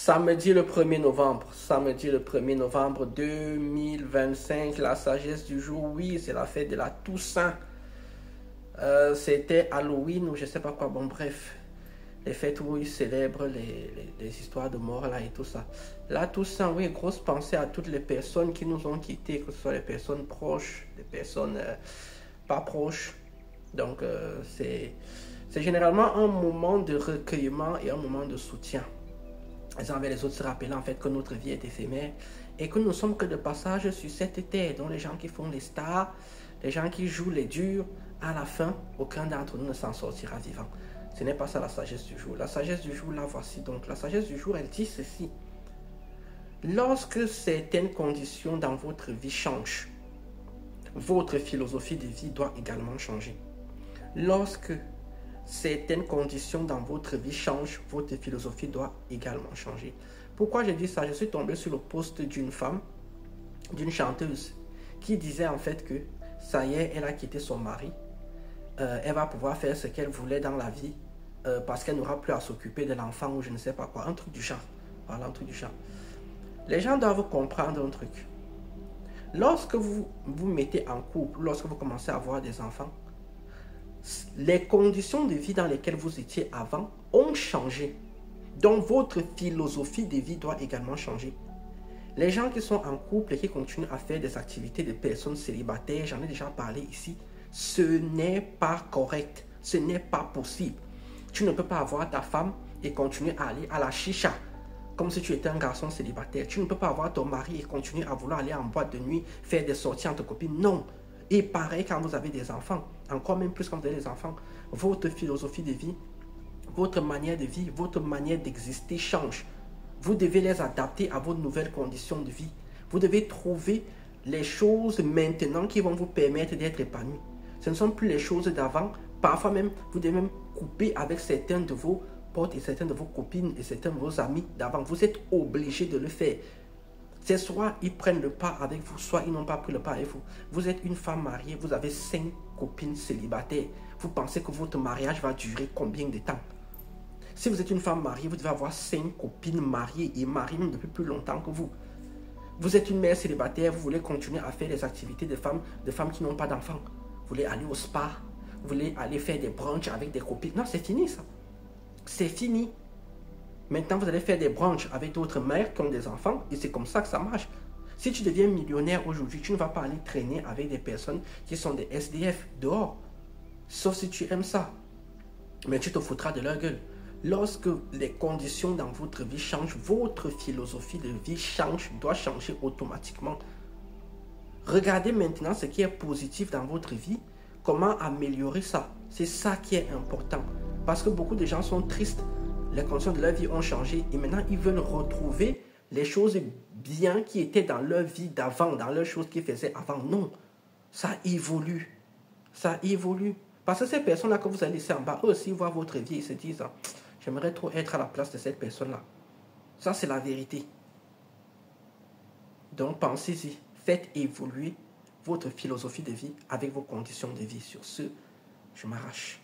Samedi le 1er novembre 2025, la sagesse du jour, oui, c'est la fête de la Toussaint. C'était Halloween ou je sais pas quoi, bon bref, les fêtes où ils célèbrent les histoires de mort là et tout ça. La Toussaint, oui, grosse pensée à toutes les personnes qui nous ont quittés, que ce soit les personnes proches, les personnes pas proches. Donc c'est généralement un moment de recueillement et un moment de soutien. Les uns avec les autres se rappelant en fait que notre vie est éphémère et que nous sommes que de passage sur cette terre. Donc les gens qui font les stars, les gens qui jouent les durs, à la fin, aucun d'entre nous ne s'en sortira vivant. Ce n'est pas ça la sagesse du jour. La sagesse du jour, la voici donc. La sagesse du jour, elle dit ceci. Lorsque certaines conditions dans votre vie changent, votre philosophie de vie doit également changer. Lorsque certaines conditions dans votre vie changent, votre philosophie doit également changer. Pourquoi j'ai dit ça? Je suis tombé sur le post d'une femme, d'une chanteuse, qui disait en fait que ça y est, elle a quitté son mari. Elle va pouvoir faire ce qu'elle voulait dans la vie parce qu'elle n'aura plus à s'occuper de l'enfant ou je ne sais pas quoi. Un truc du genre. Voilà, un truc du genre. Les gens doivent comprendre un truc. Lorsque vous vous mettez en couple, lorsque vous commencez à avoir des enfants, les conditions de vie dans lesquelles vous étiez avant ont changé. Donc votre philosophie de vie doit également changer. Les gens qui sont en couple et qui continuent à faire des activités de personnes célibataires, j'en ai déjà parlé ici, ce n'est pas correct, ce n'est pas possible. Tu ne peux pas avoir ta femme et continuer à aller à la chicha comme si tu étais un garçon célibataire. Tu ne peux pas avoir ton mari et continuer à vouloir aller en boîte de nuit, faire des sorties entre copines. Non. Et pareil quand vous avez des enfants, encore même plus quand vous avez des enfants, votre philosophie de vie, votre manière de vie, votre manière d'exister change. Vous devez les adapter à vos nouvelles conditions de vie. Vous devez trouver les choses maintenant qui vont vous permettre d'être épanoui. Ce ne sont plus les choses d'avant. Parfois même, vous devez même couper avec certains de vos potes et certaines de vos copines et certains de vos amis d'avant. Vous êtes obligé de le faire. C'est soit ils prennent le pas avec vous, soit ils n'ont pas pris le pas avec vous. Vous êtes une femme mariée, vous avez 5 copines célibataires. Vous pensez que votre mariage va durer combien de temps? Si vous êtes une femme mariée, vous devez avoir 5 copines mariées et mariées même depuis plus longtemps que vous. Vous êtes une mère célibataire, vous voulez continuer à faire des activités de femmes qui n'ont pas d'enfants. Vous voulez aller au spa, vous voulez aller faire des brunchs avec des copines. Non, c'est fini ça. C'est fini. Maintenant, vous allez faire des brunchs avec d'autres mères qui ont des enfants et c'est comme ça que ça marche. Si tu deviens millionnaire aujourd'hui, tu ne vas pas aller traîner avec des personnes qui sont des SDF dehors. Sauf si tu aimes ça. Mais tu te foutras de leur gueule. Lorsque les conditions dans votre vie changent, votre philosophie de vie change, doit changer automatiquement. Regardez maintenant ce qui est positif dans votre vie, comment améliorer ça. C'est ça qui est important. Parce que beaucoup de gens sont tristes, les conditions de leur vie ont changé et maintenant ils veulent retrouver les choses bien qui étaient dans leur vie d'avant, dans les choses qu'ils faisaient avant. Non, ça évolue. Ça évolue. Parce que ces personnes-là que vous allez laisser en bas, eux aussi voient votre vie et se disent « J'aimerais trop être à la place de cette personne-là. » Ça, c'est la vérité. Donc, pensez-y. Faites évoluer votre philosophie de vie avec vos conditions de vie. Sur ce, je m'arrache.